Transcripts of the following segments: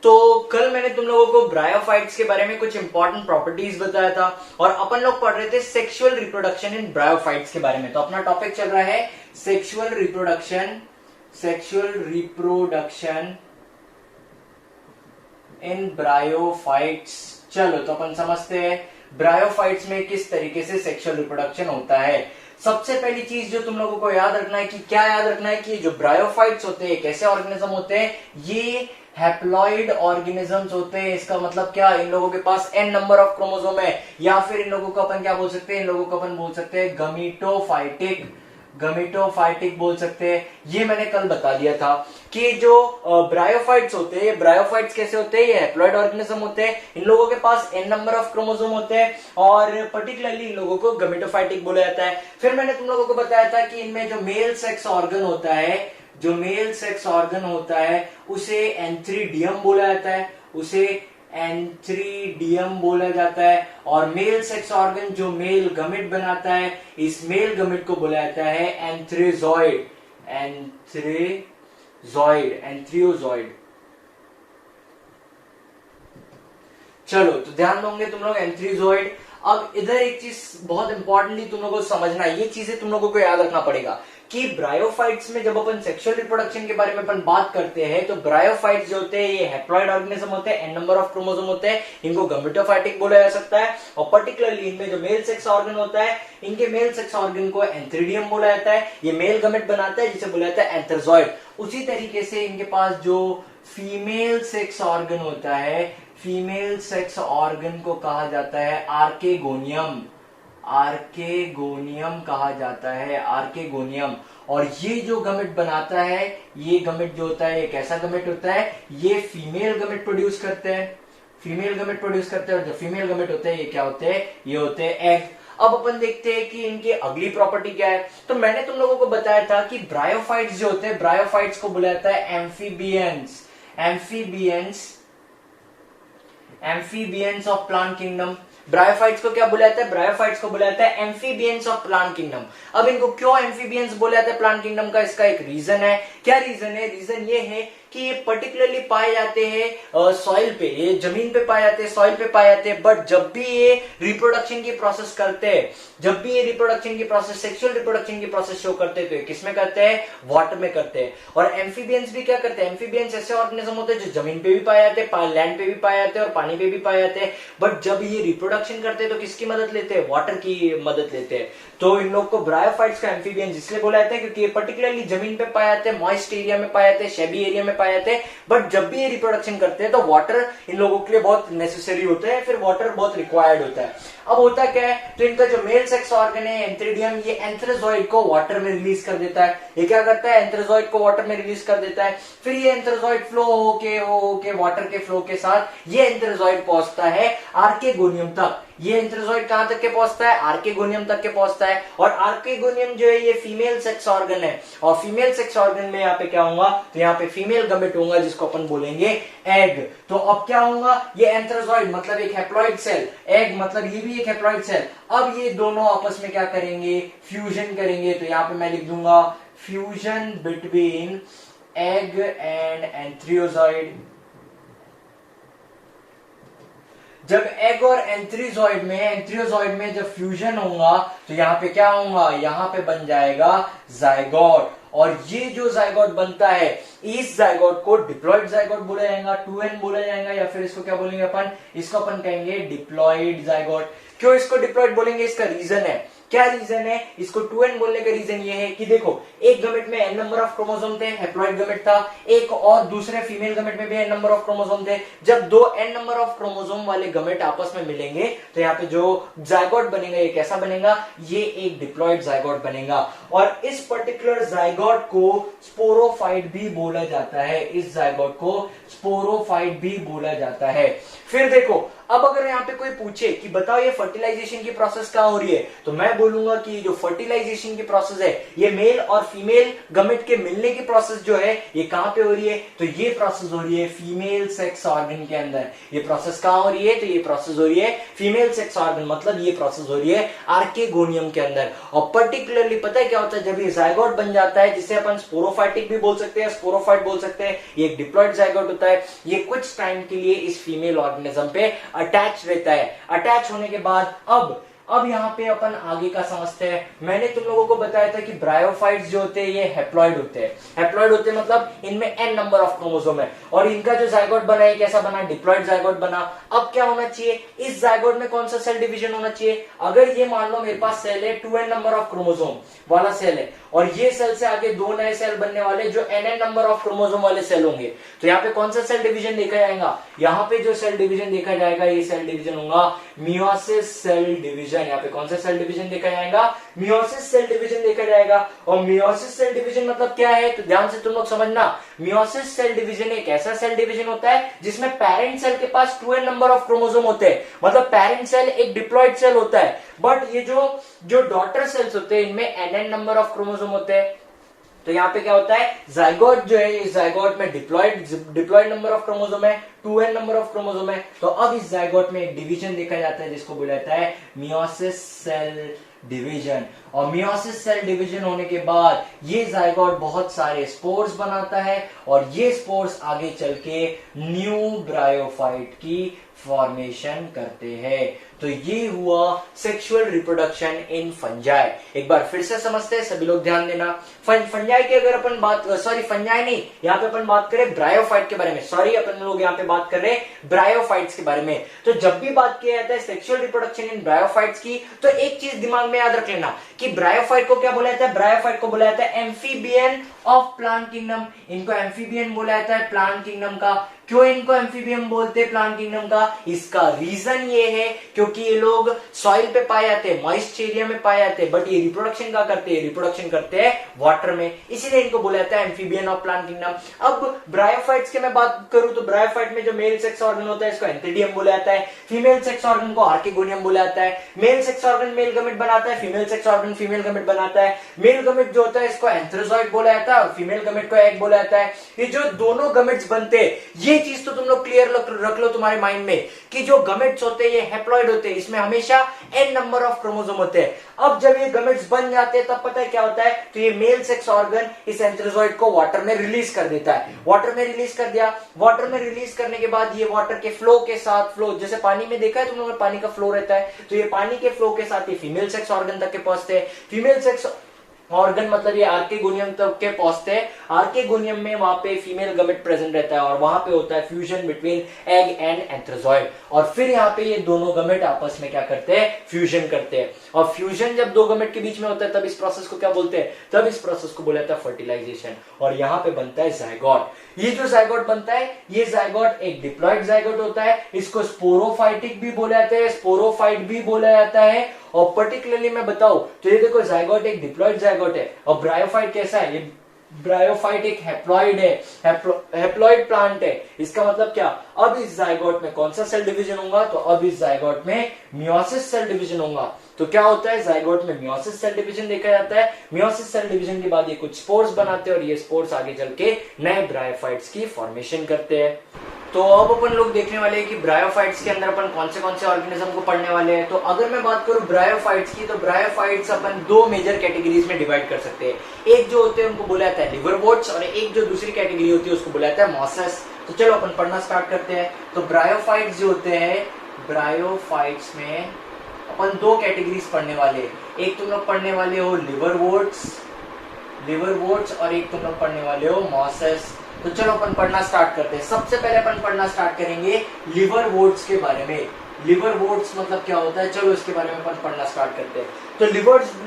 तो कल मैंने तुम लोगों को ब्रायोफाइट्स के बारे में कुछ इंपॉर्टेंट प्रॉपर्टीज बताया था और अपन लोग पढ़ रहे थे सेक्सुअल रिप्रोडक्शन इन ब्रायोफाइट्स के बारे में। तो अपना टॉपिक चल रहा है सेक्सुअल रिप्रोडक्शन इन ब्रायोफाइट्स। चलो तो अपन समझते हैं ब्रायोफाइट्स में किस तरीके से सेक्सुअल रिप्रोडक्शन होता है। सबसे पहली चीज जो तुम लोगों को याद रखना है कि क्या याद रखना है कि जो ब्रायोफाइट्स होते हैं कैसे ऑर्गेनिज्म होते हैं, ये हैप्लॉइड ऑर्गेनिजम्स होते हैं। इसका मतलब क्या, इन लोगों के पास n नंबर ऑफ क्रोमोसोम है, या फिर इन लोगों को अपन क्या बोल सकते हैं, इन लोगों को अपन बोल सकते हैं गमीटोफाइटिक बोल सकते हैं। ये मैंने कल बता दिया था कि जो ब्रायोफाइट्स होते हैं, ब्रायोफाइट्स कैसे होते हैं, ये हैप्लॉइड ऑर्गेनिज्म होते हैं। इन लोगों के पास n नंबर ऑफ क्रोमोसोम होते हैं और पर्टिकुलरली इन लोगों को गमीटोफाइटिक बोला जाता है। फिर मैंने तुम लोगों को बताया था कि इनमें जो मेल सेक्स ऑर्गन होता है उसे एंथ्रीडियम बोला जाता है, और मेल सेक्स ऑर्गन जो मेल गमिट बनाता है, इस मेल गमिट को बोला जाता है एंथ्रियोजॉइड। चलो तो ध्यान दोगे तुम लोग एंथ्रियोजॉइड। अब इधर एक चीज बहुत इंपॉर्टेंटली तुम लोगों को समझना है, ये चीजें तुम लोगों को याद रखना पड़ेगा कि ब्रायोफाइट्स में जब अपन सेक्सुअल रिप्रोडक्शन के बारे में अपन बात करते हैं तो ब्रायोफाइट्स जो होते हैं ये हैप्लॉइड ऑर्गेनिज्म होते हैं, n नंबर ऑफ क्रोमोसोम होते हैं, इनको गमीटोफाइटिक बोला जा सकता है। और पर्टिकुलरली इनमें जो मेल सेक्स ऑर्गन होता है, इनके मेल सेक्स ऑर्गन को एंथ्रीडियम बोला जाता है, ये मेल गमेट बनाता है जिसे बोला जाता है एंथ्रोजॉइड। उसी तरीके से इनके पास जो फीमेल सेक्स ऑर्गन होता है, फीमेल सेक्स ऑर्गन को कहा जाता है आर्केगोनियम कहा जाता है, आर्केगोनियम। और ये जो गमेट बनाता है, ये गमेट जो होता है, ये कैसा गमेट होता है, ये फीमेल गमेट प्रोड्यूस करते हैं, और जो फीमेल गमेट होते हैं ये क्या होते हैं, ये होते हैं एग। अब अपन देखते हैं कि इनकी अगली प्रॉपर्टी क्या है। तो मैंने तुम लोगों को बताया था कि ब्रायोफाइट्स जो होते हैं, ब्रायोफाइट्स को बुलाया जाता है amphibians of plant kingdom. Bryophytes को क्या बोला जाता है, ब्रायोफाइट्स को बोला जाता है एम्फीबियंस ऑफ प्लांट किंगडम। अब इनको क्यों एम्फीबियंस बोला जाता है प्लांट किंगडम का, इसका एक रीजन है। क्या रीजन है? रीजन ये है कि ये पर्टिकुलरली पाए जाते हैं सॉइल पे, ये जमीन पे पाए जाते हैं, सॉइल पे पाए जाते हैं। बट जब भी ये रिप्रोडक्शन की प्रोसेस करते हैं, सेक्सुअल रिप्रोडक्शन की प्रोसेस शो करते हैं, तो ये किस में करते हैं, वाटर में करते हैं। और एम्फीबियंस भी क्या करते हैं, एम्फीबियंस ऐसे ऑर्गेनिज्म होते हैं जो जमीन पे भी पाए जाते हैं, लैंड पे भी पाए जाते हैं और पानी पे भी पाए जाते हैं। बट जब ये रिप्रोडक्शन करते हैं तो किसकी मदद लेते हैं, वाटर की मदद लेते हैं। तो इन लोग को ब्रायोफाइट्स का एम्फीबियंस इसलिए बोला जाता है क्योंकि ये पर्टिकुलरली जमीन पे पाए जाते हैं, मॉइस्ट एरिया में पाए जाते हैं, शेबी एरिया में पाए जाते हैं। बट जब भी ये रिप्रोडक्शन करते हैं तो वाटर इन लोगों के लिए बहुत नेसेसरी होता है, फिर वाटर बहुत रिक्वायर्ड होता है। अब होता क्या है, तो इनका जो मेल सेक्स ऑर्गन है एंथ्रीडियम, ये एंथ्रोजॉइड को वाटर में रिलीज कर देता है। ये क्या करता है, एंथ्रोजॉइड को वाटर में रिलीज कर देता है। फिर ये एंथ्रोजॉइड फ्लो होके वाटर के फ्लो के साथ ये एंथ्रोजॉइड पहुंचता है आर्केगोनियम तक। ये एंथ्रोजॉइड कहां तक के पहुंचता है, आर्केगोनियम तक के पहुंचता है। और आर्केगोनियम जो है ये फीमेल सेक्स ऑर्गन है, और फीमेल सेक्स ऑर्गन में यहाँ पे क्या होगा, तो यहाँ पे फीमेल गमेट होगा जिसको अपन बोलेंगे एग। तो अब क्या होगा, ये एंथ्रोजॉइड मतलब एक हैप्लॉइड सेल, एग मतलब ये भी एक हैप्लॉइड सेल। अब ये दोनों आपस में क्या करेंगे, फ्यूजन करेंगे। तो यहाँ पे मैं लिख दूंगा फ्यूजन बिटवीन एग एंड एंथ्रियोजॉइड। जब एग और एंथ्रियोजॉइड में जब फ्यूजन होगा तो यहाँ पे क्या होगा, यहाँ पे बन जाएगा जाइगोट। और ये जो जाइगोट बनता है, इस जाइगोट को डिप्लॉइड जाइगोट बोला जाएगा, 2n बोला जाएगा, या फिर इसको क्या बोलेंगे अपन, इसको अपन कहेंगे डिप्लॉइड जाइगोट। क्यों इसको डिप्लॉइड बोलेंगे, इसका रीजन है। क्या रीजन है इसको 2n बोलने का रीजन ये है कि देखो, एक गमेट में n नंबर ऑफ क्रोमोसोम थे, हैप्लॉइड गमेट था, एक और दूसरे फीमेल गमेट में भी n नंबर ऑफ क्रोमोसोम थे। जब दो n नंबर ऑफ क्रोमोसोम वाले गमेट आपस में मिलेंगे तो यहाँ पे जो जाइगोट बनेगा ये कैसा बनेगा, ये एक डिप्लॉइड जाइगोट बनेगा। और इस पर्टिकुलर जाइगोट को स्पोरोफाइट भी बोला जाता है, फिर देखो, अब अगर यहाँ पे कोई पूछे कि बताओ ये फर्टिलाइजेशन की प्रोसेस कहाँ हो रही है, तो मैं बोलूंगा कि जो फर्टिलाइजेशन की प्रोसेस है ये मेल और फीमेल गमेट के मिलने की प्रोसेस जो है ये कहां पे हो रही है, तो ये प्रोसेस हो रही है फीमेल सेक्स ऑर्गन के अंदर। ये प्रोसेस कहां हो रही है, तो ये प्रोसेस हो रही है फीमेल सेक्स ऑर्गन, मतलब ये प्रोसेस हो रही है आर्केगोनियम के अंदर। और पर्टिकुलरली पता है क्या होता है, जब ये जायगोट बन जाता है, जिसे अपन स्पोरोफाइटिक भी बोल सकते हैं, स्पोरोफाइट बोल सकते हैं, ये एक डिप्लॉइड जायगोट होता है। ये कुछ टाइम के लिए इस फीमेल ऑर्गेनिज्म पे अटैच रहता है। अटैच होने के बाद अब यहाँ पे अपन आगे का समझते हैं। मैंने तुम लोगों को बताया था कि ब्रायोफाइट्स जो होते हैं ये हैप्लॉइड होते हैं। हैप्लॉइड होते हैं मतलब इनमें n नंबर ऑफ क्रोमोसोम है, और इनका जो जायगोट बना है कैसा बना, डिप्लॉइड जायगोट बना। अब क्या होना चाहिए, इस जायगोट में कौन सा सेल डिवीजन होना चाहिए, अगर ये मान लो मेरे पास सेल है 2n नंबर ऑफ क्रोमोसोम वाला सेल है, और ये सेल से आगे दो नए सेल बनने वाले जो nn नंबर ऑफ क्रोमोसोम वाले सेल होंगे, तो यहाँ पे कौन सा सेल डिवीजन देखा जाएगा, यहाँ पे जो सेल डिवीजन देखा जाएगा ये सेल डिवीजन होगा मियोसिस सेल डिवीजन। यहाँ पे कौन सा सेल डिवीजन देखा जाएगा, मियोसिस सेल डिवीजन देखा जाएगा। और मियोसिस सेल डिवीजन मतलब क्या है, तो ध्यान से तुम लोग समझना। मियोसिस सेल डिवीजन एक ऐसा सेल डिवीजन होता है जिसमें पेरेंट सेल के पास 2n नंबर ऑफ क्रोमोसोम होते हैं, मतलब पेरेंट सेल एक डिप्लॉइड सेल होता है, बट ये जो डॉटर सेल्स होते हैं इनमें nn नंबर ऑफ क्रोमोसोम होते हैं। तो यहाँ पे क्या होता है, जायगोट जो है, इस जायगोट में डिप्लॉइड नंबर ऑफ क्रोमोसोम है, 2n नंबर ऑफ क्रोमोसोम है। तो अब इस जायगोट में एक डिवीजन देखा जाता है जिसको बोला जाता है मियोसिस सेल डिवीजन। और मियोसिस सेल डिवीजन होने के बाद ये जायगोट बहुत सारे स्पोर्स बनाता है, और ये स्पोर्स आगे चल के न्यू ब्रायोफाइट की फॉर्मेशन करते हैं। तो ये हुआ सेक्सुअल रिप्रोडक्शन इन फंजाई। एक बार फिर से समझते हैं, सभी लोग ध्यान देना। फंजाई की अगर अपन बात, सॉरी फंजाई नहीं, यहाँ पे अपन बात करें ब्रायोफाइट के बारे में, सॉरी अपन लोग यहाँ पे बात कर रहे हैं ब्रायोफाइट्स के बारे में। तो जब भी बात किया जाता है सेक्सुअल रिप्रोडक्शन इन ब्रायोफाइट्स की, तो एक चीज दिमाग में याद रख लेना कि ब्रायोफाइट को क्या बोला जाता है, ब्रायोफाइट को बोला जाता है एम्फीबियन ऑफ प्लांट किंगडम। इनको एम्फीबियन बोला जाता है प्लांट किंगडम का। क्यों इनको एम्फीबियन बोलते हैं प्लांट किंगडम का, इसका रीजन ये है क्योंकि ये लोग सॉइल पे पाए जाते हैं, मॉइस्ट एरिया में पाए जाते हैं, बट ये रिप्रोडक्शन क्या करते हैं, रिप्रोडक्शन करते हैं वाटर में, इसीलिए इनको बोला जाता है एम्फीबियन ऑफ प्लांट किंगडम। अब ब्रायोफाइट्स की मैं बात करूं तो ब्रायोफाइट में जो मेल सेक्स ऑर्गन होता है इसको एंथीडियम बोला जाता है, फीमेल सेक्स ऑर्गन को आर्केगोनियम बोला जाता है। Male sex organ male gamete बनाता है, female sex organ female gamete बनाता है। मेल गमेट जो होता है इसको एंथ्रोजॉइड बोला जाता है, और फीमेल गमेट को एग बोला जाता है। ये जो दोनों गमेट्स बनते हैं, ये चीज तो तुम लोग रख लो तुम्हारे माइंड में कि जो गमेट्स होते हैं ये हैप्लॉइड होते हैं, इसमें हमेशा n नंबर ऑफ क्रोमोसोम होते हैं। अब जब ये गमेट्स बन जाते हैं तब पता है क्या होता है, तो ये मेल सेक्स ऑर्गन इस एंथ्रोजॉइड को वाटर में रिलीज कर देता है। वाटर में रिलीज कर दिया, वाटर में रिलीज करने के बाद ये वाटर के फ्लो के साथ, फ्लो जैसे पानी में देखा है तुम लोगों ने पानी का फ्लो रहता है, तो ये पानी के फ्लो के साथ ये फीमेल सेक्स ऑर्गन तक के पहुंचते हैं। फीमेल सेक्स ऑर्गन मतलब ये आर्केगोनियम तक के पहुंचते हैं। आर्केगोनियम में वहां पे फीमेल गमेट प्रेजेंट रहता है, और वहां पे होता है fusion between egg and antherozoid, और फिर यहाँ पे ये दोनों गमेट आपस में क्या करते हैं, फ्यूजन करते हैं। और फ्यूजन जब दो गमेट के बीच में होता है तब इस प्रोसेस को क्या बोलते हैं, तब इस प्रोसेस को बोला जाता है फर्टिलाइजेशन। और यहाँ पे बनता है जायगोट। ये जो जायगोट बनता है, ये जायगोट एक डिप्लॉइड जायगोट होता है, इसको स्पोरोफाइटिक भी बोला जाता है, स्पोरोफाइट भी बोला जाता है। और पर्टिकुलरली मैं बताऊं तो ये देखो जायगोट एक डिप्लॉइड जायगोट है, और ब्रायोफाइट कैसा है, ये ब्रायोफाइट एक हैप्लॉइड है, हैप्लॉइड प्लांट है। इसका मतलब क्या, अब इस जायगोट में कौन सा सेल डिवीजन होगा, तो अब इस जायगोट में मियोसिस सेल डिवीजन होगा। तो क्या होता है, जायगोट में मियोसिस सेल डिवीजन देखा जाता है। मियोसिस सेल डिवीजन के बाद ये कुछ स्पोर्स बनाते हैं, और ये स्पोर्स आगे चल के नए ब्रायोफाइट्स की फॉर्मेशन करते हैं। तो अब अपन लोग देखने वाले हैं कि ब्रायोफाइट्स के अंदर अपन कौन से ऑर्गेनिज्म को पढ़ने वाले हैं। तो अगर मैं बात करूं ब्रायोफाइट्स की, तो ब्रायोफाइट्स अपन दो मेजर कैटेगरीज में डिवाइड कर सकते हैं। एक जो होते हैं उनको बोला जाता है लिवरवोर्ट्स, और एक जो दूसरी कैटेगरी होती है उसको बोला जाता है मॉसेस। तो चलो अपन पढ़ना स्टार्ट करते हैं। तो ब्रायोफाइट्स जो होते हैं, ब्रायोफाइट्स में अपन दो कैटेगरीज पढ़ने वाले हैं। एक तुम लोग पढ़ने वाले हो लिवरवोर्ट्स, और एक तुम लोग पढ़ने वाले हो मॉसेस। तो चलो अपन पढ़ना स्टार्ट करते हैं। सबसे पहले अपन पढ़ना स्टार्ट करेंगे लिवरवोर्ट्स के बारे में। लिवरवोर्ट्स मतलब क्या होता है, चलो इसके बारे में अपन पढ़ना स्टार्ट करते हैं। तो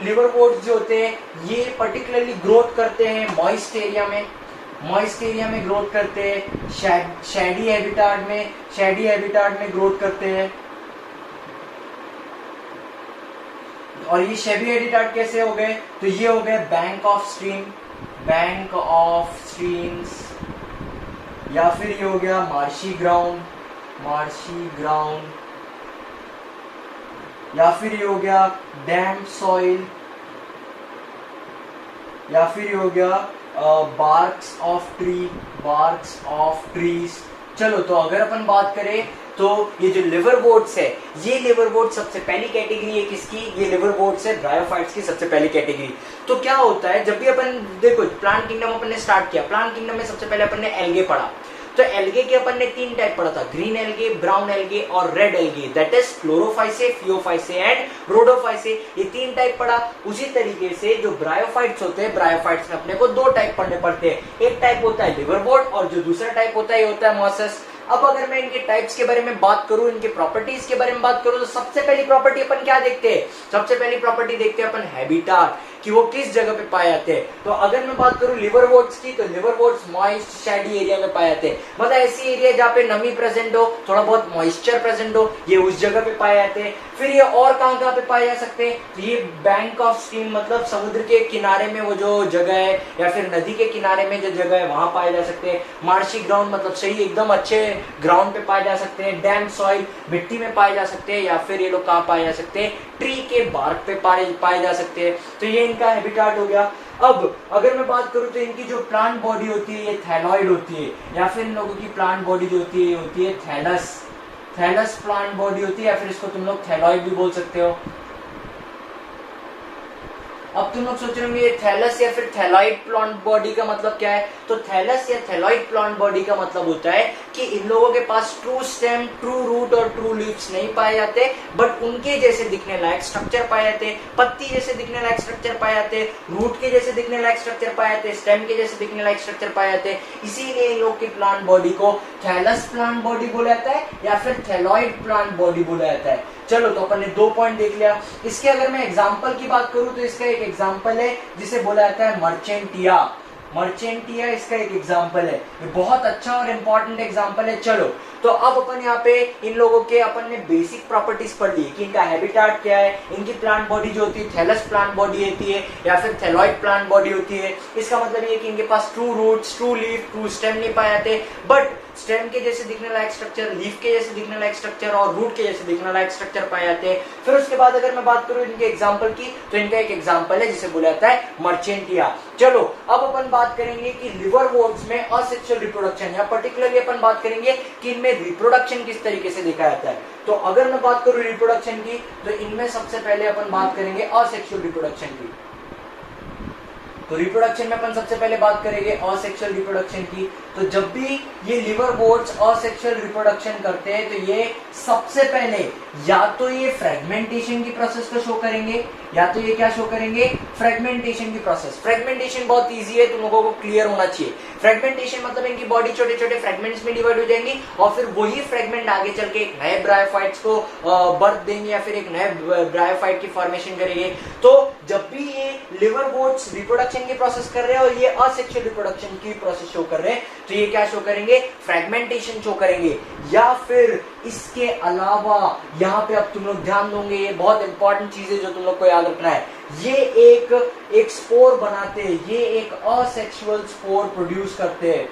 लिवरवोर्ट्स जो होते हैं ये पर्टिकुलरली ग्रोथ करते हैं मॉइस्ट एरिया में, ग्रोथ करते हैं, शैडी हैबिटाट में ग्रोथ करते हैं। और ये शैडी हैबिटाट कैसे हो गए, तो ये हो गए बैंक ऑफ स्ट्रीम्स, या फिर ये हो गया मार्शी ग्राउंड, या फिर ये हो गया डैम सॉइल, या फिर ये हो गया बार्क्स ऑफ ट्रीज। चलो तो अगर अपन बात करें तो ये जो लिवरवोर्ट्स है, ये लिवरवोर्ट सबसे पहली कैटेगरी है किसकी, ये लिवरवोर्ट्स है ब्रायोफाइट्स की सबसे पहली कैटेगरी। तो क्या होता है जब भी अपन देखो प्लांट किंगडम अपन ने स्टार्ट किया, प्लांट किंगडम में सबसे पहले अपन ने एल्गे पढ़ा। तो एल्गे के अपन ने 3 टाइप पढ़ा था, ग्रीन एल्गे, ब्राउन एल्गे और red algae, that is chlorophyceae, phaeophyceae and rhodophyceae. ये 3 टाइप पढ़ा। उसी तरीके से जो ब्रायोफाइट्स होते हैं, ब्रायोफाइट्स में अपने को 2 टाइप पढ़ने पड़ते हैं। एक टाइप होता है लिवरवोर्ट और जो दूसरा टाइप होता है ये होता है मॉसस। अब अगर मैं इनके टाइप्स के बारे में बात करूं, इनके प्रॉपर्टीज के बारे में बात करूं, तो सबसे पहली प्रॉपर्टी अपन क्या देखते हैं, सबसे पहली प्रॉपर्टी देखते हैं अपन हैबिटाट, कि वो किस जगह पे पाए जाते हैं। तो अगर मैं बात करूं लिवरवोर्ट्स की, तो लिवरवोर्ट्स मॉइस्ट शैडी एरिया में पाए जाते हैं, मतलब ऐसी एरिया जहाँ पे नमी प्रेजेंट हो, थोड़ा बहुत मॉइस्चर प्रेजेंट हो, ये उस जगह पे पाए जाते हैं। फिर ये और कहाँ पे पाए जा सकते हैं, तो ये बैंक ऑफ स्ट्रीम, मतलब समुद्र के किनारे में वो जो जगह है, या फिर नदी के किनारे में जो जगह है वहां पाए जा सकते हैं। मार्शी ग्राउंड, मतलब सही एकदम अच्छे ग्राउंड पे पाए जा सकते हैं। डैम सॉइल, मिट्टी में पाए जा सकते हैं। या फिर ये लोग कहाँ पाए जा सकते हैं, ट्री के बार्क पे पाए जा सकते हैं। तो ये इनका हैबिटाट हो गया। अब अगर मैं बात करूं तो इनकी जो प्लांट बॉडी होती है ये थैलॉइड होती है, या फिर इन लोगों की प्लांट बॉडी जो होती है थैलस प्लांट बॉडी होती है, या फिर इसको तुम लोग थैलॉइड भी बोल सकते हो। अब तुम लोग सोच रहे होंगे ये थैलस या फिर थैलॉइड प्लांट बॉडी का मतलब क्या है, तो थैलस या थैलॉइड प्लांट बॉडी का मतलब होता है कि इन लोगों के पास ट्रू स्टेम, ट्रू रूट और ट्रू लीव्स नहीं पाए जाते, बट उनके जैसे दिखने लायक स्ट्रक्चर पाए जाते, पत्ती जैसे दिखने लायक स्ट्रक्चर पाए जाते, रूट के जैसे दिखने लायक स्ट्रक्चर पाए जाते, स्टेम के जैसे दिखने लायक स्ट्रक्चर पाए जाते। इसीलिए इन लोग की प्लांट बॉडी को थैलस प्लांट बॉडी बोला जाता है या फिर थैलॉइड प्लांट बॉडी बोला जाता है। चलो तो अपन ने 2 पॉइंट देख लिया। इसके अगर मैं एग्जांपल की बात करूं तो इसका एक एग्जांपल है जिसे बोला जाता है मर्चेंटिया इसका एक एग्जांपल है। ये बहुत अच्छा और इंपॉर्टेंट एग्जांपल है। चलो तो अब अपन यहाँ पे इन लोगों के अपन ने बेसिक प्रॉपर्टीज पढ़ ली कि इनका हैबिटाट क्या है, इनकी प्लांट बॉडी जो होती है थैलस प्लांट बॉडी होती है या फिर थैलॉइड प्लांट बॉडी होती है। इसका मतलब ये कि इनके पास true roots, true leaf, true stem नहीं पाए जाते, बट स्टेम के जैसे दिखने लायक स्ट्रक्चर, लीफ के जैसे दिखने लायक स्ट्रक्चर और रूट के जैसे दिखने लायक स्ट्रक्चर पाए जाते हैं। फिर उसके बाद अगर मैं बात करूं इनके एग्जांपल की, तो इनका एक एग्जांपल है जिसे बोला जाता है मर्चेंटिया। चलो अब अपन बात करेंगे कि लिवरवोर्ट्स में असेक्सुअल रिप्रोडक्शन, या पर्टिकुलरली अपन बात करेंगे कि इनमें रिप्रोडक्शन किस तरीके से देखा जाता है। तो अगर मैं बात करूं रिप्रोडक्शन की, तो इनमें सबसे पहले अपन बात करेंगे असेक्सुअल रिप्रोडक्शन की। तो रिप्रोडक्शन में अपन सबसे पहले बात करेंगे असेक्सुअल रिप्रोडक्शन की। तो जब भी ये लिवरवोर्ट्स असेक्सुअल रिप्रोडक्शन करते हैं तो ये सबसे पहले या तो ये फ्रेगमेंटेशन की प्रोसेस को शो करेंगे, या तो ये क्या शो करेंगे, फ्रेगमेंटेशन की प्रोसेस। फ्रेगमेंटेशन बहुत इजी है, तुम लोगों को क्लियर होना चाहिए। फ्रेगमेंटेशन मतलब इनकी बॉडी छोटे छोटे फ्रेगमेंट्स में डिवाइड हो जाएंगी और फिर वही फ्रेगमेंट आगे चल के एक नए ब्रायोफाइट्स को बर्थ देंगे या फिर एक नए ब्रायोफाइट की फॉर्मेशन करेंगे। तो जब भी ये लिवरवोर्ट्स रिप्रोडक्शन की प्रोसेस कर रहे हैं और ये असेक्सुअल रिप्रोडक्शन की प्रोसेस शो कर रहे हैं, तो ये क्या शो करेंगे, फ्रेगमेंटेशन शो करेंगे। या फिर इसके अलावा यहाँ पे अब तुम लोग ध्यान दोगे, ये बहुत इंपॉर्टेंट चीज है जो तुम लोग को याद रखना है। ये एक स्पोर बनाते हैं, ये एक असेक्सुअल स्पोर प्रोड्यूस करते हैं,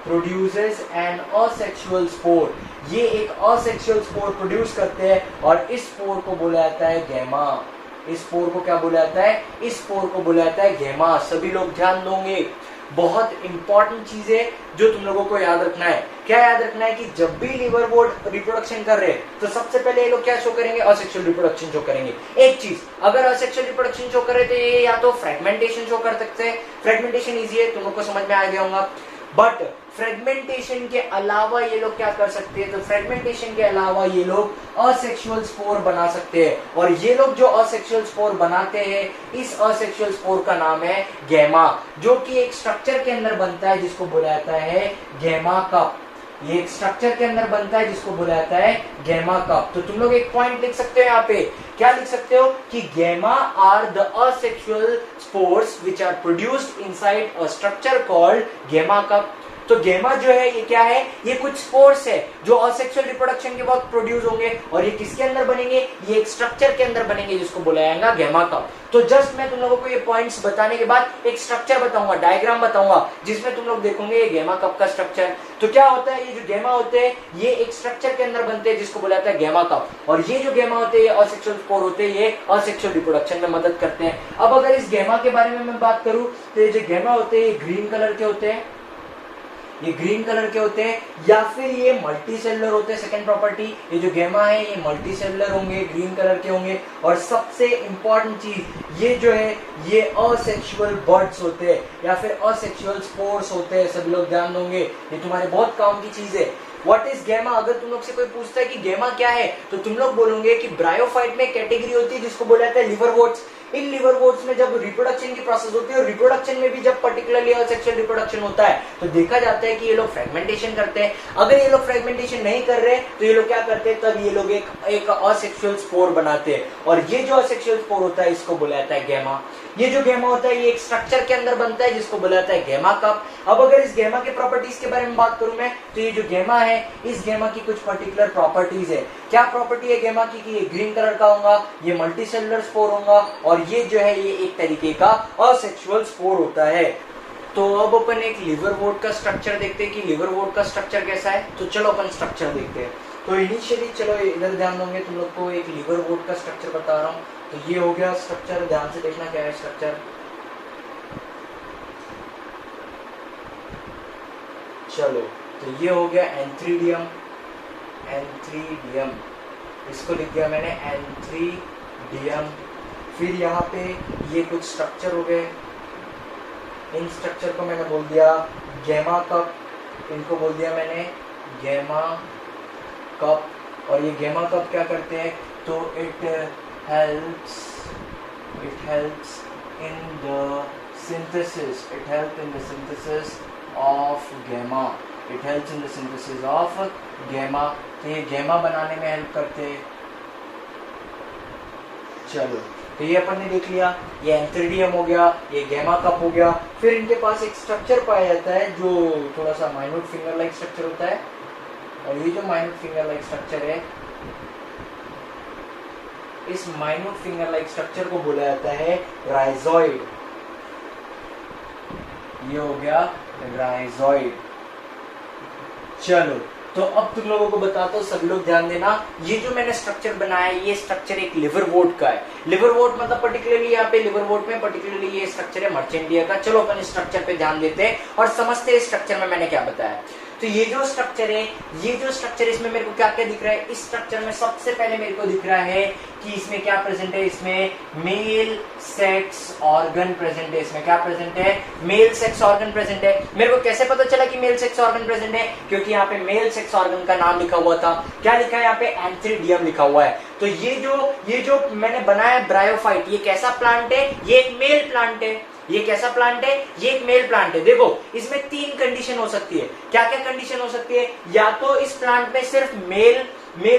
प्रोड्यूसेस एन असेक्सुअल स्पोर। ये एक असेक्सुअल स्पोर प्रोड्यूस करते हैं और इस स्पोर को बोला जाता है गैमा। इस स्पोर को क्या बोला जाता है, इस स्पोर को बोला जाता है गैमा। सभी लोग ध्यान दोगे, बहुत इंपॉर्टेंट चीज है जो तुम लोगों को याद रखना है। क्या याद रखना है कि जब भी लिवरवोर्ट रिप्रोडक्शन कर रहे हैं तो सबसे पहले ये लोग क्या शो करेंगे, असेक्सुअल रिप्रोडक्शन शो करेंगे। एक चीज, अगर असेक्सुअल रिप्रोडक्शन शो कर रहे तो ये या तो फ्रेगमेंटेशन शो कर सकते हैं, फ्रेगमेंटेशन इजी है, तुम लोग को समझ में आ गया होगा। बट फ्रेगमेंटेशन के अलावा ये लोग क्या कर सकते हैं, तो फ्रेगमेंटेशन के अलावा ये लोग असेक्सुअल स्पोर बना सकते हैं। और ये लोग जो असेक्सुअल स्पोर बनाते हैं, इस असेक्सुअल स्पोर का नाम है गैमा, जो कि एक स्ट्रक्चर के अंदर बनता है जिसको बोला जाता है गैमा कप। ये एक स्ट्रक्चर के अंदर बनता है जिसको बोला जाता है गैमा कप। तो तुम लोग एक पॉइंट लिख सकते हो यहाँ पे, क्या लिख सकते हो कि gemma are the asexual spores which are produced inside a structure called gemma cup. तो गेमा जो है ये क्या है, ये कुछ स्पोर्स है जो असेक्सुअल रिप्रोडक्शन के वक्त प्रोड्यूस होंगे और ये किसके अंदर बनेंगे, ये एक स्ट्रक्चर के अंदर बनेंगे जिसको बोला जाएगा गेमा कप। तो जस्ट मैं तुम लोगों को ये पॉइंट्स बताने के बाद एक स्ट्रक्चर बताऊंगा, डायग्राम बताऊंगा जिसमें तुम लोग देखोगे ये गेमा कप का स्ट्रक्चर। तो क्या होता है, ये जो गेमा होते हैं ये एक स्ट्रक्चर के अंदर बनते हैं जिसको बोला जाता है गेमा कप, और ये जो गेमा होते हैं ये असेक्सुअल स्पोर होते हैं, ये असेक्सुअल रिप्रोडक्शन में मदद करते हैं। अब अगर इस गेमा के बारे में मैं बात करूं तो ये जो गेमा होते हैं ये ग्रीन कलर के होते हैं, ये ग्रीन कलर के होते हैं या फिर ये मल्टी सेलुलर होते हैं। सेकेंड प्रॉपर्टी, ये जो गेमा है ये मल्टी सेलुलर होंगे, ग्रीन कलर के होंगे, और सबसे इंपॉर्टेंट चीज ये जो है ये असेक्सुअल बर्ड्स होते हैं या फिर असेक्सुअल स्पोर्स होते हैं। सभी लोग ध्यान दोगे, ये तुम्हारे बहुत काम की चीज है। व्हाट इज गेमा? अगर तुम लोग से कोई पूछता है कि गेमा क्या है तो तुम लोग बोलोगे कि ब्रायोफाइट में कैटेगरी होती है जिसको बोला जाता है लिवरवोर्ट्स। इन लिवरवोर्ट्स में जब रिप्रोडक्शन की प्रोसेस होती है और रिप्रोडक्शन में भी जब पर्टिकुलरली असेक्सुअल रिप्रोडक्शन होता है तो देखा जाता है कि ये लोग फ्रेगमेंटेशन करते हैं। अगर ये लोग फ्रेगमेंटेशन नहीं कर रहे तो ये लोग क्या करते हैं, तब ये लोग एक असेक्सुअल स्पोर बनाते हैं, और ये जो असेक्सुअल स्पोर होता है इसको बोला जाता है गेमा। ये जो गेमा होता है ये एक स्ट्रक्चर के अंदर बनता है जिसको बोला जाता है गेमा कप। अब अगर इस गेमा के प्रॉपर्टीज के बारे में बात करूं मैं तो ये जो गेमा है इस गेमा की कुछ पर्टिकुलर प्रॉपर्टीज है। क्या प्रॉपर्टी है गेमा की? कि ये ग्रीन कलर का होगा, ये मल्टीसेलुलर स्पोर होगा, और ये जो है ये एक तरीके का असेक्सुअल स्पोर होता है। तो अब अपन एक लिवरवोर्ट का स्ट्रक्चर देखते हैं कि लिवरवोर्ट का स्ट्रक्चर कैसा है। तो चलो अपन स्ट्रक्चर देखते हैं। तो इनिशियली चलो इधर ध्यान दोगे तुम लोग को एक लिवरवोर्ट का स्ट्रक्चर बता रहा हूँ। तो ये हो गया स्ट्रक्चर, ध्यान से देखना क्या है स्ट्रक्चर। चलो तो ये हो गया एंथ्रीडियम, एंथ्रीडियम इसको लिख दिया मैंने एंथ्रीडियम। फिर यहाँ पे ये कुछ स्ट्रक्चर हो गए, इन स्ट्रक्चर को मैंने बोल दिया गेमा कप, इनको बोल दिया मैंने गेमा कप। और ये गेमा कप क्या करते हैं, तो it helps in the synthesis, it help in the synthesis of gemma, it helps in the synthesis of gemma. तो ये गेमा बनाने में हेल्प करते हैं। चलो तो ये अपन ने देख लिया, ये एंथ्रीडियम हो गया, ये गेमा कप हो गया। फिर इनके पास एक स्ट्रक्चर पाया जाता है जो थोड़ा सा माइन्यूट फिंगर लाइक स्ट्रक्चर होता है, और ये जो माइन्यूट फिंगर लाइक स्ट्रक्चर है इस माइन्यूट फिंगर लाइक स्ट्रक्चर को बोला जाता है राइजोइड। ये हो गया राइजोइड। चलो तो अब तुम लोगों को बताता हूँ, सभी लोग ध्यान देना। ये जो मैंने स्ट्रक्चर बनाया है ये स्ट्रक्चर एक लिवरवोर्ट का है। लिवरवोर्ट मतलब पर्टिकुलरली यहाँ पे लिवरवोर्ट में पर्टिकुलरली ये स्ट्रक्चर है मर्चेंटिया का। चलो अपन इस स्ट्रक्चर पे ध्यान देते हैं और समझते हैं इस स्ट्रक्चर में मैंने क्या बताया। तो ये जो स्ट्रक्चर है, ये जो स्ट्रक्चर इसमें मेरे को क्या क्या दिख रहा है, इस स्ट्रक्चर में सबसे पहले मेरे को दिख रहा है कि इसमें क्या प्रेजेंट है, इसमें मेल सेक्स ऑर्गन प्रेजेंट है। इसमें क्या प्रेजेंट है, मेल सेक्स ऑर्गन प्रेजेंट है। मेरे को कैसे पता चला कि मेल सेक्स ऑर्गन प्रेजेंट है, क्योंकि यहाँ पे मेल सेक्स ऑर्गन का नाम लिखा हुआ था। क्या लिखा है यहाँ पे, एंथ्रीडियम लिखा हुआ है। तो ये जो मैंने बनाया ब्रायोफाइट, ये कैसा प्लांट है, ये एक मेल प्लांट है। ये कैसा प्लांट है, ये एक मेल प्लांट है। देखो इसमें तीन कंडीशन हो सकती है। क्या क्या कंडीशन हो सकती है, या तो इस प्लांट में सिर्फ मेल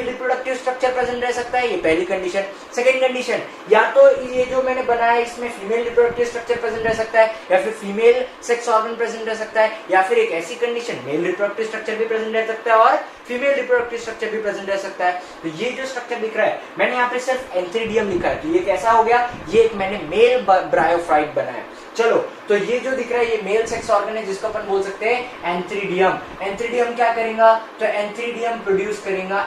रिप्रोडक्टिव स्ट्रक्चर प्रेजेंट रह सकता है, ये पहली कंडीशन। सेकंड कंडीशन, या तो ये जो मैंने बनाया इसमें फीमेल रिप्रोडक्टिव स्ट्रक्चर प्रेजेंट रह सकता है, या फिर फीमेल सेक्स ऑर्गन प्रेजेंट रह सकता है, या फिर एक ऐसी कंडीशन मेल रिप्रोडक्टिव स्ट्रक्चर भी प्रेजेंट रह सकता है और फीमेल रिप्रोडक्टिव स्ट्रक्चर भी प्रेजेंट रह सकता है। तो ये जो स्ट्रक्चर दिख रहा है, मैंने यहाँ पे सिर्फ एंथ्रीडियम लिखा है, तो ये कैसा हो गया, ये एक मैंने मेल ब्रायोफाइट बनाया। चलो तो ये जो दिख रहा है ये मेल सेक्स ऑर्गन है जिसको अपन बोल सकते हैं एंथ्रीडियम। एंथ्रीडियम क्या करेगा, तो एंथ्रीडियम प्रोड्यूस करेगा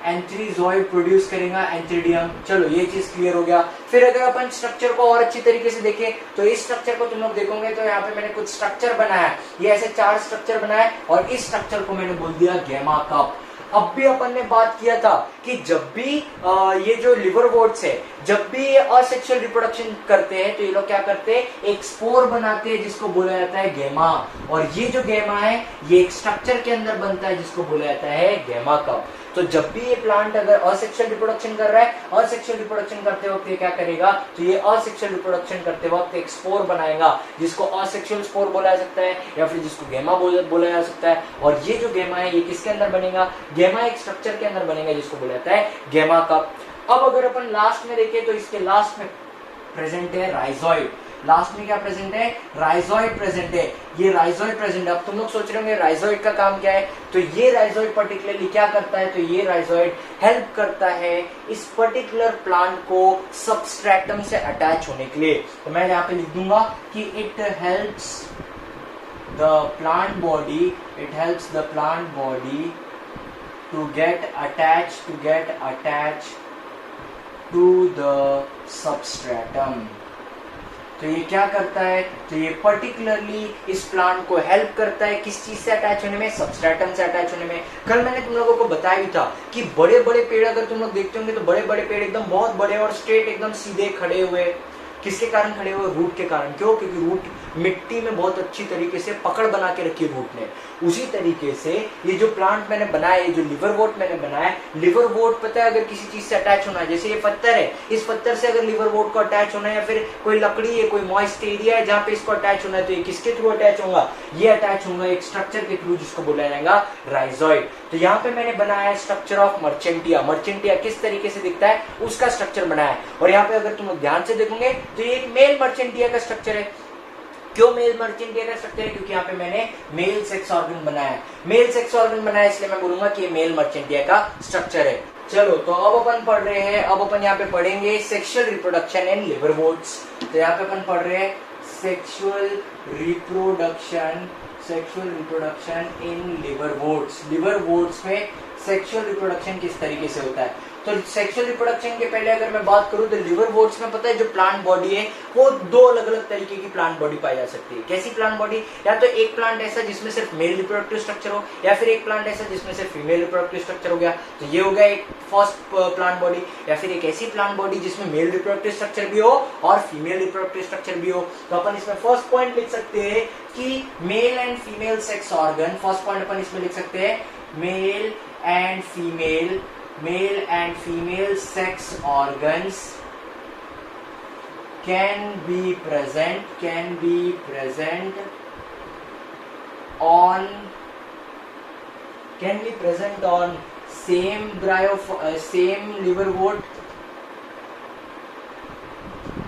एंथ्रीजॉइड प्रोड्यूस करेगा एंथ्रीडियम। चलो ये चीज क्लियर हो गया। फिर अगर अपन स्ट्रक्चर को और अच्छी तरीके से देखें तो इस स्ट्रक्चर को तुम लोग देखोगे तो यहाँ पे मैंने कुछ स्ट्रक्चर बनाया, ये ऐसे 4 स्ट्रक्चर बनाए और इस स्ट्रक्चर को मैंने बोल दिया गेमा कप। अब भी अपन ने बात किया था कि जब भी ये जो लिवरवोर्ट्स है, जब भी ये असेक्सुअल रिप्रोडक्शन करते हैं तो ये लोग क्या करते हैं, एक स्पोर बनाते हैं जिसको बोला जाता है गेमा। और ये जो गेमा है ये एक स्ट्रक्चर के अंदर बनता है जिसको बोला जाता है गेमा कप। तो जब भी ये प्लांट अगर असेक्सुअल रिप्रोडक्शन कर रहा है, असेक्सुअल रिप्रोडक्शन करते वक्त ये क्या करेगा, तो ये असेक्सुअल रिप्रोडक्शन करते वक्त एक स्पोर बनाएगा जिसको असेक्सुअल स्पोर बोला जा सकता है या फिर जिसको गेमा बोला जा सकता है। और ये जो गेमा है ये किसके अंदर बनेगा, गेमा एक स्ट्रक्चर के अंदर बनेगा जिसको बोला जाता है गेमा कप। अब अगर अपन लास्ट में देखें तो इसके लास्ट में प्रेजेंट है राइजोइड। लास्ट में क्या प्रेजेंट है, राइजोइड प्रेजेंट है। ये राइजोइड प्रेजेंट है। अब तुम लोग सोच रहे होंगे राइजोइड का काम क्या है, तो ये राइजोइड पर्टिकुलरली क्या करता है, तो ये राइजोइड हेल्प करता है इस पर्टिकुलर प्लांट को सबस्ट्रेटम से अटैच होने के लिए। तो मैं यहाँ पे लिख दूंगा कि it helps the plant body, it helps the plant body to get attached to the substratum। तो ये क्या करता है, तो ये पर्टिकुलरली इस प्लांट को हेल्प करता है किस चीज से अटैच होने में, सबस्ट्रेटम से अटैच होने में। कल मैंने तुम लोगों को बताया भी था कि बड़े बड़े पेड़ अगर तुम लोग देखते होंगे तो बड़े बड़े पेड़ एकदम बहुत बड़े और स्ट्रेट एकदम सीधे खड़े हुए, किसके कारण खड़े हुए, रूट के कारण। क्यों, क्योंकि रूट मिट्टी में बहुत अच्छी तरीके से पकड़ बना के रखी है रूट ने। उसी तरीके से ये जो प्लांट मैंने बनाया, ये जो लिवर वोट मैंने बनाया, लिवर वोट पता है अगर किसी चीज से अटैच होना है, जैसे ये पत्थर है, इस पत्थर से अगर लिवर वोट को अटैच होना है, या फिर कोई लकड़ी है, कोई मॉइस्ट एरिया है जहाँ पे इसको अटैच होना है, तो ये किसके थ्रू अटैच होगा, ये अटैच होगा एक स्ट्रक्चर के थ्रू जिसको बोला जाएगा राइजोइड। तो यहाँ पे मैंने बनाया स्ट्रक्चर ऑफ मर्चेंटिया। मर्चेंटिया किस तरीके से दिखता है उसका स्ट्रक्चर बनाया है। और यहाँ पे अगर तुम लोग ध्यान से देखोगे तो ये एक मेल मर्चेंटिया का स्ट्रक्चर है। क्यों मेल मर्चेंटिया का स्ट्रक्चर है, क्योंकि यहाँ पे मैंने मेल सेक्स ऑर्गन बनाया है। मेल सेक्स ऑर्गन बनाया इसलिए मैं बोलूंगा कि ये मेल मर्चेंटिया का स्ट्रक्चर है। चलो तो अब अपन पढ़ रहे हैं, अब अपन यहाँ पे पढ़ेंगे सेक्सुअल रिप्रोडक्शन इन लिवरवोर्ट्स। तो यहाँ पे अपन पढ़ रहे हैं सेक्सुअल रिप्रोडक्शन इन लिवरवोर्ट्स। लिवरवोर्ट्स में सेक्सुअल रिप्रोडक्शन किस तरीके से होता है। तो सेक्सुअल रिप्रोडक्शन के पहले अगर मैं बात करूं तो लिवरवोर्ट्स में पता है जो प्लांट बॉडी है वो दो अलग अलग तरीके की प्लांट बॉडी पाई जा सकती है। कैसी प्लांट बॉडी, या तो एक प्लांट ऐसा जिसमें सिर्फ मेल रिप्रोडक्टिव स्ट्रक्चर हो, या फिर एक प्लांट ऐसा जिसमें सिर्फ फीमेल रिप्रोडक्टिव स्ट्रक्चर हो गया। तो ये हो गया एक फर्स्ट प्लांट बॉडी। या फिर एक ऐसी प्लांट बॉडी जिसमें मेल रिप्रोडक्टिव स्ट्रक्चर भी हो और फीमेल रिप्रोडक्टिव स्ट्रक्चर भी हो। तो अपन इसमें फर्स्ट पॉइंट लिख सकते हैं कि male and female sex organ. First point अपन इसमें लिख सकते हैं male and female sex organs can be present on same liverwort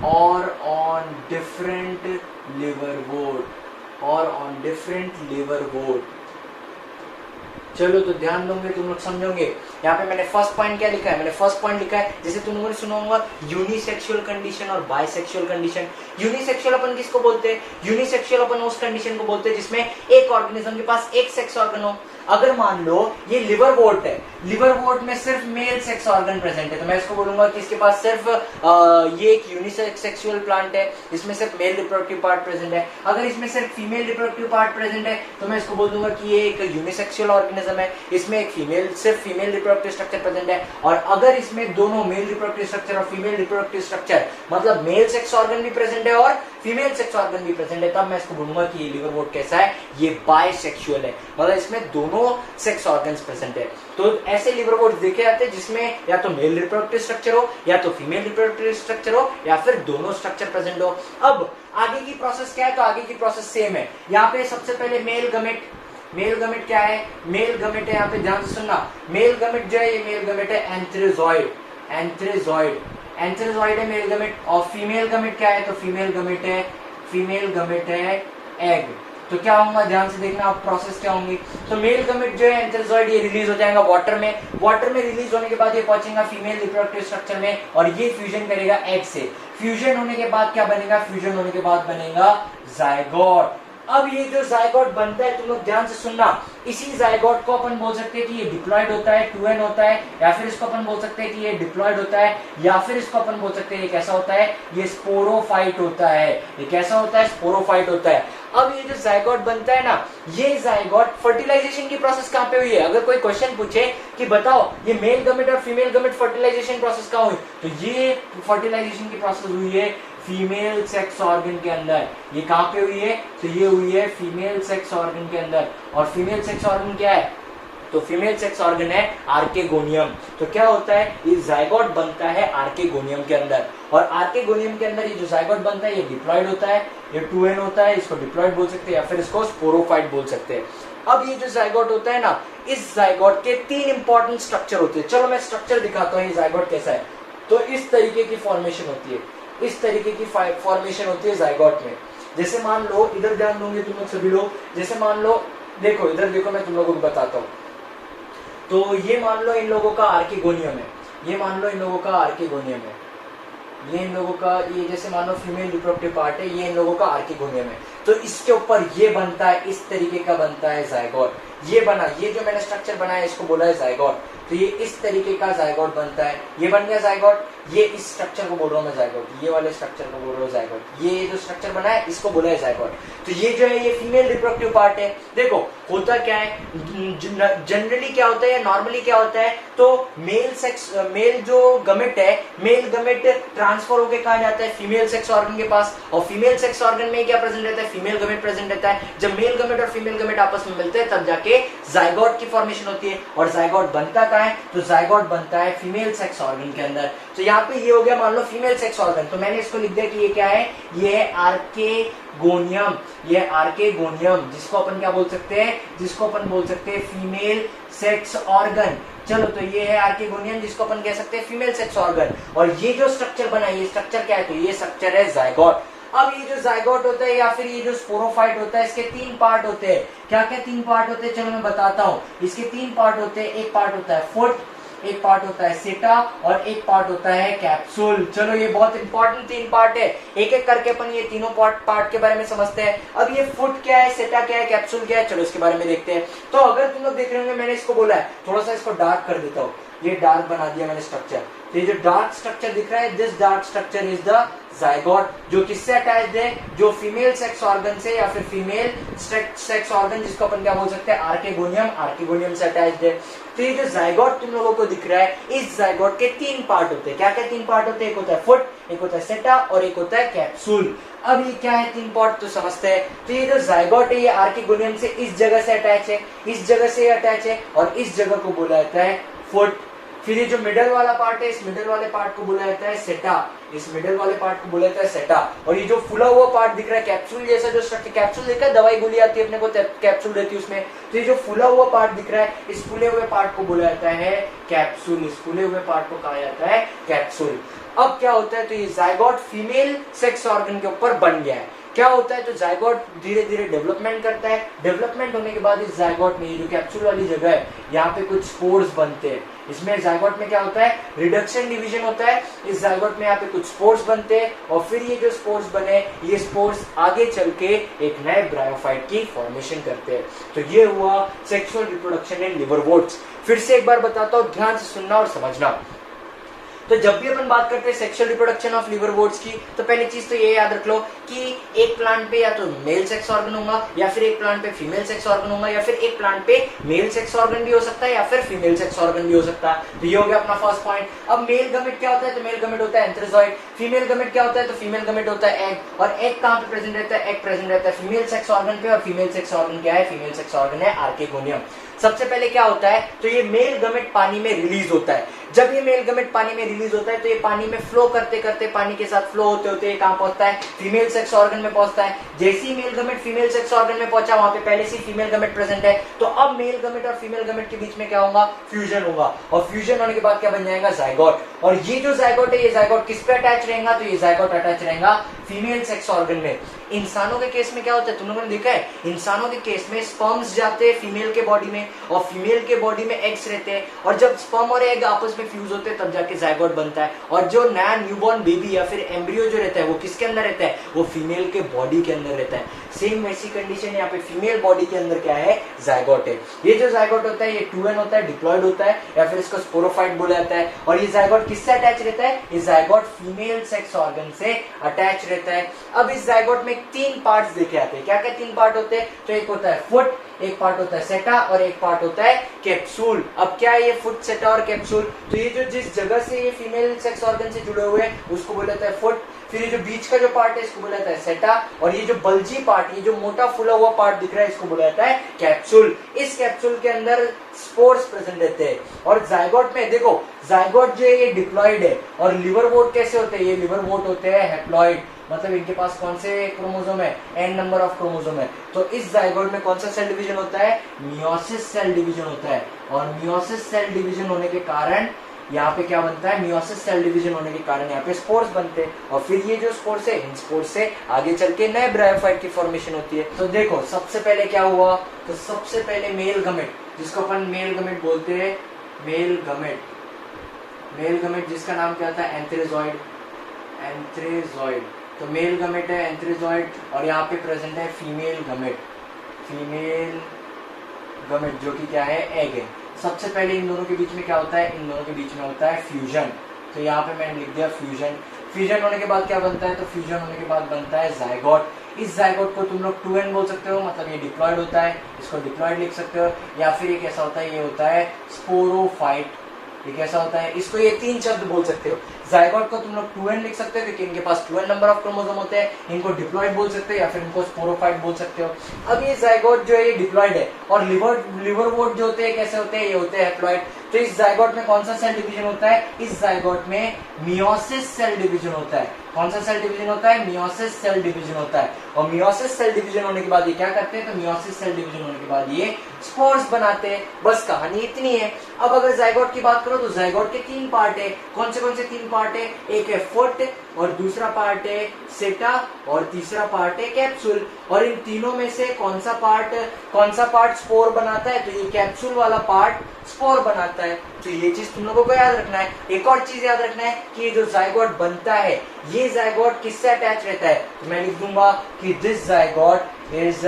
or on different liverwort। चलो तो ध्यान दोगे तुम लोग समझोगे। यहाँ पे मैंने फर्स्ट पॉइंट क्या लिखा है, मैंने फर्स्ट पॉइंट लिखा है जैसे तुम लोगों ने सुना होगा यूनिसेक्सुअल कंडीशन और बाइसेक्सुअल कंडीशन। यूनिसेक्सुअल अपन किसको बोलते हैं, यूनिसेक्सुअल अपन उस कंडीशन को बोलते हैं जिसमें एक ऑर्गेनिज्म के पास एक सेक्स ऑर्गन हो। अगर मान लो ये लिवरवोर्ट है, लिवरवोर्ट में सिर्फ मेल सेक्स ऑर्गन प्रेजेंट है, तो मैं इसको बोलूंगा कि इसके पास सिर्फ ये एक यूनिसेक्सुअल प्लांट है, इसमें सिर्फ मेल रिप्रोडक्टिव पार्ट प्रेजेंट है। अगर इसमें सिर्फ फीमेल रिप्रोडक्टिव पार्ट प्रेजेंट है तो मैं इसको बोल दूंगा कि ये एक यूनिसेक्सुअल ऑर्गेनिज्म है, इसमें एक सिर्फ फीमेल रिप्रोडक्टिव स्ट्रक्चर प्रेजेंट है। और अगर इसमें दोनों मेल रिप्रोडक्टिव स्ट्रक्चर और फीमेल रिप्रोडक्टिव स्ट्रक्चर मतलब मेल सेक्स ऑर्गन भी प्रेजेंट है और फीमेल सेक्स ऑर्गन भी प्रेजेंट है, तब मैं इसको बोलूंगा कि ये लिवरवोर्ट कैसा है, ये बाइसेक्सुअल है, मतलब इसमें दोनों सेक्स ऑर्गन्स प्रेजेंट है। तो ऐसे लिवरवोर्ट देखे जाते हैं जिसमें या तो मेल रिप्रोडक्टिव स्ट्रक्चर हो या तो फीमेल रिप्रोडक्टिव स्ट्रक्चर हो या फिर दोनों स्ट्रक्चर प्रेजेंट हो। अब आगे की प्रोसेस क्या है, तो आगे की प्रोसेस सेम है। यहाँ पे सबसे पहले मेल गमेट क्या है, मेल गमेट है, यहाँ पे ध्यान से सुनना। मेल गमेट जो है, ये मेल गमेट है एंथ्रेजॉइड है मेल गमेट। और फीमेल गमेट क्या है, तो फीमेल गमेट है एग। तो क्या होगा, ध्यान से देखना आप प्रोसेस क्या होंगी। तो मेल गमेट जो है एंथ्रेजॉइड, ये रिलीज हो जाएगा वाटर में रिलीज होने के बाद ये पहुंचेगा फीमेल रिप्रोडक्टिव स्ट्रक्चर में और ये फ्यूजन करेगा एग से। फ्यूजन होने के बाद क्या बनेगा, फ्यूजन होने के बाद बनेगा जायगोट। अब ये जो जायगोट बनता है तुम लोग ध्यान से सुनना, इसी जायगोट को अपन बोल सकते हैं कि ये डिप्लॉयड होता है, 2n होता है, या फिर इसको अपन बोल सकते हैं कि ये डिप्लॉयड होता है, या फिर इसको अपन बोल सकते हैं ये कैसा होता है, ये स्पोरोफाइट होता है। ये कैसा होता है, स्पोरोफाइट होता है। अब ये जो जायगोट बनता है ना, ये जायगोट फर्टिलाइजेशन की प्रोसेस कहाँ पे हुई है। अगर कोई क्वेश्चन पूछे कि बताओ ये मेल गमेट और फीमेल गमेट फर्टिलाइजेशन प्रोसेस कहाँ हुई, तो ये फर्टिलाइजेशन की प्रोसेस हुई है फीमेल सेक्स ऑर्गन के अंदर। ये कहाँ पे हुई है, तो ये हुई है फीमेल सेक्स ऑर्गन के अंदर। और फीमेल सेक्स ऑर्गन क्या है, तो फीमेल सेक्स ऑर्गन है आर्केगोनियम। तो क्या होता है, ये जायगोट बनता है आर्केगोनियम के अंदर। और आर्केगोनियम के अंदर ये जो जायगोट बनता है ये डिप्लॉयड होता है, ये 2n होता है, इसको डिप्लॉयड बोल सकते हैं या फिर इसको स्पोरोफाइट बोल सकते हैं। अब ये जो जायगोट होता है ना, इस जायगोट के 3 इंपॉर्टेंट स्ट्रक्चर होते हैं। चलो मैं स्ट्रक्चर दिखाता हूँ ये जायगोट कैसा है। तो इस तरीके की फॉर्मेशन होती है, इस तरीके की फॉर्मेशन होती है जायगोट में। जैसे मान लो, इधर ध्यान दोगे तुम लोग सभी लोग, जैसे मान लो, देखो इधर देखो, मैं तुम लोगों को बताता हूँ। तो ये मान लो इन लोगों का आर्किगोनियम है, ये मान लो इन लोगों का आर्किगोनियम है, ये इन लोगों का, ये जैसे मान लो फीमेल रिप्रोडक्टिव पार्ट है, ये इन लोगों का आर्किगोनियम है। तो इसके ऊपर ये बनता है, इस तरीके का बनता है जायगोट। ये बना, ये जो मैंने स्ट्रक्चर बनाया इसको बोला है जायगोट। तो ये इस तरीके का जायगोट बनता है, ये बन गया जायगोट। ये इस स्ट्रक्चर को बोल रहा हूँ मैं जायगोट, ये वाले स्ट्रक्चर को बोल रहा हूँ जायगोट। ये जो स्ट्रक्चर बना है इसको बोला है जायगोट। तो ये जो है ये फीमेल रिप्रोडक्टिव पार्ट है। देखो होता क्या है, जनरली क्या होता है या नॉर्मली क्या होता है, तो मेल सेक्स, मेल जो गमेट है, मेल गमेट ट्रांसफर होकर कहा जाता है फीमेल सेक्स ऑर्गन के पास, और फीमेल सेक्स ऑर्गन में क्या प्रेजेंट रहता है, फीमेल गमेट प्रेजेंट रहता है। जब मेल गमेट और फीमेल गमेट आपस में मिलते हैं तब जाके जायगोट की फॉर्मेशन होती है। और जायगोट बनता कहाँ है, तो जायगोट बनता है फीमेल सेक्स ऑर्गन के अंदर। तो यहाँ पे ये हो गया मान लो फीमेल सेक्स ऑर्गन, तो मैंने इसको लिख दिया कि ये क्या है, ये है आर्केगोनियम, ये आर्केगोनियम, जिसको अपन क्या बोल सकते हैं, जिसको अपन बोल सकते हैं फीमेल सेक्स ऑर्गन। चलो तो ये है आर्किगोनियम, जिसको अपन कह सकते हैं फीमेल सेक्स ऑर्गन। और ये जो स्ट्रक्चर बना है, ये स्ट्रक्चर क्या है, तो ये स्ट्रक्चर है जायगोट। अब ये जो जायगोट होता है या फिर ये जो स्पोरोफाइट होता है, इसके 3 पार्ट होते हैं। क्या क्या 3 पार्ट होते हैं, चलो मैं बताता हूँ। इसके 3 पार्ट होते हैं, एक पार्ट होता है फुट, एक पार्ट होता है सेटा, और एक पार्ट होता है कैप्सूल। चलो ये बहुत इंपॉर्टेंट 3 पार्ट है, एक एक करके अपन ये तीनों पार्ट के बारे में समझते हैं। अब ये फुट क्या है, सेटा क्या है, कैप्सूल क्या है, चलो इसके बारे में देखते हैं। तो अगर तुम लोग देख रहे होंगे, मैंने इसको बोला है, थोड़ा सा इसको डार्क कर देता हूँ, ये डार्क बना दिया मैंने स्ट्रक्चर। तो ये जो डार्क स्ट्रक्चर दिख रहा है, this dark structure is the zygote, जो किससे अटैच्ड है, जो फीमेल सेक्स ऑर्गन से, या फिर फीमेल सेक्स ऑर्गन जिसको अपन क्या बोल सकते हैं, आर्किगोनियम, आर्किगोनियम से अटैच्ड है। तो ये जो जायगोट तुम लोगों को दिख रहा है, इस जायगोट के 3 पार्ट होते हैं। क्या क्या 3 पार्ट होते हैं, एक होता है फुट, एक होता है सेटा, और एक होता है कैप्सूल। अब ये क्या है 3 पार्ट, तो समझते हैं। तो ये जो जायगोट है ये आर्किगोनियम से इस जगह से अटैच है, इस जगह से अटैच है, और इस जगह को बोला जाता है फुट। फिर ये जो मिडल वाला पार्ट है, इस मिडल वाले पार्ट को बोला जाता है सेटा, इस मिडल वाले पार्ट को बोला जाता है सेटा। और ये जो फुला हुआ पार्ट दिख रहा है, कैप्सूल जैसा जो स्ट्रक्चर, कैप्सूल देखा है, दवाई गोली आती है अपने को, कैप्सूल रहती है उसमें। तो ये जो फुला हुआ पार्ट दिख रहा है, इस फुले हुए पार्ट को बोला जाता है कैप्सूल, इस फुले हुए पार्ट को कहा जाता है कैप्सूल। अब क्या होता है, तो ये जायगोट फीमेल सेक्स ऑर्गन के ऊपर बन गया है। क्या होता है, तो जायगोट धीरे धीरे डेवलपमेंट करता है। डेवलपमेंट होने के बाद इस जायगोट में, ये जो कैप्सूल वाली जगह है, यहाँ पे कुछ स्पोर्स बनते हैं। इसमें जायगोट में क्या होता है, रिडक्शन डिवीजन होता है। इस जायगोट में यहाँ पे कुछ स्पोर्स बनते हैं, और फिर ये जो स्पोर्स बने, ये स्पोर्स आगे चल के एक नए ब्रायोफाइट की फॉर्मेशन करते हैं। तो ये हुआ सेक्सुअल रिप्रोडक्शन इन लिवरवोर्ट्स। फिर से एक बार बताता हूँ, ध्यान से सुनना और समझना। तो जब भी अपन बात करते हैं सेक्सुअल रिप्रोडक्शन ऑफ लिवरवोर्ट्स की, तो पहली चीज तो ये याद रख लो कि एक प्लांट पे या तो मेल सेक्स ऑर्गन होगा, या फिर एक प्लांट पे फीमेल सेक्स ऑर्गन होगा, या फिर एक प्लांट पे मेल सेक्स ऑर्गन भी हो सकता है, या फिर फीमेल सेक्स ऑर्गन भी हो सकता है। तो ये हो गया अपना फर्स्ट पॉइंट। अब मेल गमेट क्या होता है, तो मेल गमेट होता है एंथ्रोजॉइड। फीमेल गमेट क्या होता है, तो फीमेल गमेट होता है एग। और एग कहाँ पे प्रेजेंट रहता है, एग प्रेजेंट रहता है फीमेल सेक्स ऑर्गन पे, और फीमेल सेक्स ऑर्गन क्या है, फीमेल सेक्स ऑर्गन है आर्किगोनियम। सबसे पहले क्या होता है, तो ये मेल गमेट पानी में रिलीज होता है। जब ये मेल गमेट पानी में रिलीज होता है, तो ये पानी में फ्लो करते करते, पानी के साथ फ्लो होते होते कहां पहुंचता है, फीमेल सेक्स ऑर्गन में पहुंचता है। जैसे ही male gamete female sex organ में पहुंचा, वहां पे पहले से फीमेल गमेट प्रेजेंट है, तो अब मेल गमेट और फीमेल गमेट के बीच में क्या होगा, फ्यूजन होगा। और फ्यूजन होने के बाद क्या बन जाएगा, जायगोट। और ये जो जायगोट है, ये जायगोट किस पे अटैच रहेगा, तो ये जायगोट अटैच रहेगा फीमेल सेक्स ऑर्गन में। इंसानों के केस में क्या होता है, तुम लोगों ने देखा है, इंसानों के केस में स्पर्म्स जाते हैं फीमेल के बॉडी में, और फीमेल के बॉडी में एग्स रहते हैं, और जब स्पर्म और एग आपस में फ्यूज होते हैं तब जाके जायगोट बनता है। और जो नया न्यूबॉर्न बेबी या फिर एम्ब्रियो जो रहता है, वो किसके अंदर रहता है, वो फीमेल के बॉडी के अंदर रहता है। सेम वैसी कंडीशन यहाँ पे फीमेल बॉडी के अंदर क्या है, जायगोट है। ये जो जायगोट होता है, ये 2n होता है, डिप्लॉयड होता है, या फिर इसको स्पोरोफाइट बोला जाता है। और ये जायगोट किससे अटैच रहता है, ये जायगोट फीमेल सेक्स ऑर्गन से अटैच रहता है। अब इस जायगोट में 3 पार्ट्स देखे जाते हैं। क्या क्या 3 पार्ट होते हैं, तो एक होता है फुट, एक पार्ट होता है सेटा, और एक पार्ट होता है कैप्सूल। अब क्या है ये फुट, सेटा और कैप्सूल, तो ये जो जिस जगह से ये फीमेल सेक्स ऑर्गन से जुड़े हुए हैं उसको बोला जाता है फुट। फिर ये जो बीच का जो पार्ट है इसको बोला जाता है सेटा, और ये जो बल्जी पार्ट, ये जो मोटा फुला हुआ पार्ट दिख रहा है, इसको बोला जाता है कैप्सूल। इस कैप्सूल के अंदर स्पोर्स प्रेजेंट रहते हैं। और जायगोट में देखो, जायगोट जो है ये डिप्लॉयड है, और लिवरवोर्ट कैसे होते हैं, ये लिवरवोर्ट होते हैं हैप्लॉयड, मतलब इनके पास कौन से क्रोमोसोम है, n नंबर ऑफ क्रोमोसोम है। तो इस जायगोट में कौन सा सेल डिवीजन होता है, मियोसिस सेल डिवीजन होता है। और मियोसिस सेल डिवीजन होने के कारण यहाँ पे क्या बनता है, मियोसिस सेल डिवीजन होने के कारण यहाँ पे स्पोर्स बनते हैं, और फिर ये जो स्पोर्स है, इन स्पोर्स से आगे चल के नए ब्रायोफाइट की फॉर्मेशन होती है। तो देखो सबसे पहले क्या हुआ, तो सबसे पहले मेल गमेट, जिसको अपन मेल गमेट बोलते हैं, मेल गमेट जिसका नाम क्या था, एंथ्रेजॉइड। तो मेल गमेट है एंथ्रेजॉइड, और यहाँ पे प्रेजेंट है फीमेल गमेट जो कि क्या है, एग है। सबसे पहले इन दोनों के बीच में क्या होता है, इन दोनों के बीच में होता है फ्यूजन। तो यहाँ पे मैंने लिख दिया फ्यूजन होने के बाद क्या बनता है, तो फ्यूजन होने के बाद बनता है जायगोट। इस जायगोट को तुम लोग 2n बोल सकते हो, मतलब ये डिप्लॉयड होता है, इसको डिप्लॉयड लिख सकते हो, या फिर ये कैसा होता है, ये होता है स्पोरोफाइट। ये कैसा होता है, इसको ये 3 शब्द बोल सकते हो। जायगोट को तुम लोग 2n लिख सकते हो क्योंकि इनके पास 2n नंबर ऑफ क्रोमोसोम होते हैं, इनको डिप्लॉयड बोल सकते हो या फिर इनको स्पोरोफाइट बोल सकते हो। अब ये जायगोट जो है ये डिप्लॉयड है, और लिवरवोर्ट जो होते हैं कैसे होते हैं, ये होते हैं हैप्लॉयड। तो इस जायगोट में कौन सा सेल डिवीजन होता है, इस जायगोट में मियोसिस सेल डिवीजन होता है। कौन सा सेल डिवीजन होता है, मियोसिस सेल डिवीजन होता है। और मियोसिस सेल डिवीजन होने के बाद ये क्या करते हैं, तो मियोसिस सेल डिवीजन होने के बाद ये स्पोर्स बनाते हैं। बस कहानी इतनी है। अब अगर जायगोट की बात करो तो जायगोट के 3 पार्ट है। कौन से 3 पार्ट है, एक है फुट, और दूसरा पार्ट है सेटा, और तीसरा पार्ट है कैप्सूल। और इन तीनों में से कौन सा पार्ट स्पोर बनाता है, तो ये कैप्सूल वाला पार्ट स्पोर बनाता है। तो ये चीज तुम लोगों को याद रखना है। एक और चीज याद रखना है कि ये जो जायगोट बनता है, ये जायगोट किससे अटैच रहता है, तो मैं लिख दूंगा कि this zygote is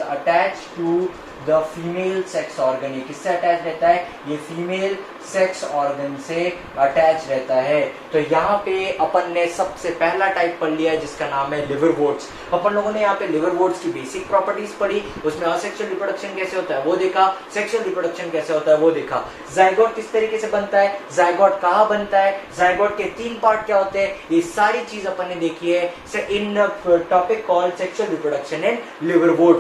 attached to the female sex organ. ये किससे अटैच रहता है, ये फीमेल सेक्स ऑर्गन से अटैच रहता है। तो यहाँ पे अपन ने सबसे पहला टाइप पढ़ लिया है जिसका नाम है लिवरवोर्ट्स। अपन लोगों ने यहाँ पे लिवरवोर्ट्स की बेसिक प्रॉपर्टीज पढ़ी, उसमें असेक्सुअल रिप्रोडक्शन कैसे होता है वो देखा, सेक्सुअल रिप्रोडक्शन कैसे होता है वो देखा, जायगोट किस तरीके से बनता है, जायगोट कहाँ बनता है, जायगोट के 3 पार्ट क्या होते हैं, ये सारी चीज अपन ने देखी है in topic called sexual reproduction in लिवरवोर्ट्स।